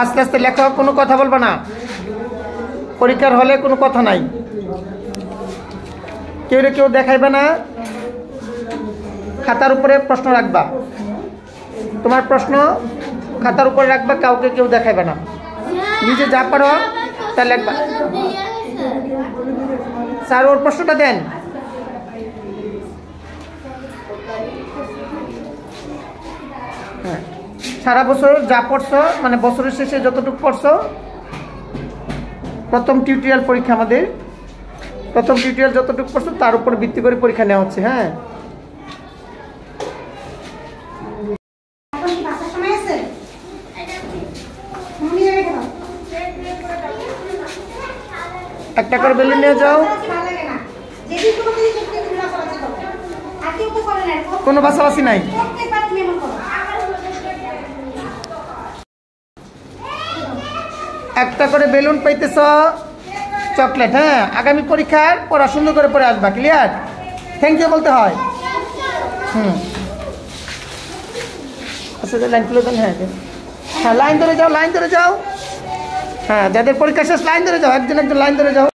আস্তে আস্তে লেখো, কোনো কথা বলবা না। পরীক্ষার হলে কোনো কথা নাই, কেউ দেখাইবে না। খাতার উপরে প্রশ্ন রাখবা, তোমার প্রশ্ন খাতার উপরে রাখবা, কাউকে কেউ দেখাইবে না। নিজে যা পারো তা লিখবা। স্যার ওর প্রশ্নটা দেন। হ্যাঁ, সারা বছর যা পড়ছো, মানে বছরের শেষে যতটুকু পড়ছো, প্রথম টিউটোরিয়াল পরীক্ষা আমাদের, প্রথম টিউটোরিয়াল যতটুকু পড়ছো তার উপর ভিত্তি করে পরীক্ষা নেওয়া হচ্ছে। হ্যাঁ, একটা করে বেলুন নিয়ে যাও। কোনো বাসাবাসি নাই। একটা করে বেলুন পাইতেছ, চকলেট। হ্যাঁ, আগামী পরীক্ষার পড়া সুন্দর করে পড়ে আসবা। ক্লিয়ার? থ্যাংক ইউ বলতে হয়। আচ্ছা, লাইন তুলে দেন। হ্যাঁ হ্যাঁ, লাইন ধরে যাও, লাইন ধরে যাও। হ্যাঁ, যাদের পরীক্ষা শেষ লাইন ধরে যাও, একজন লাইন ধরে যাও।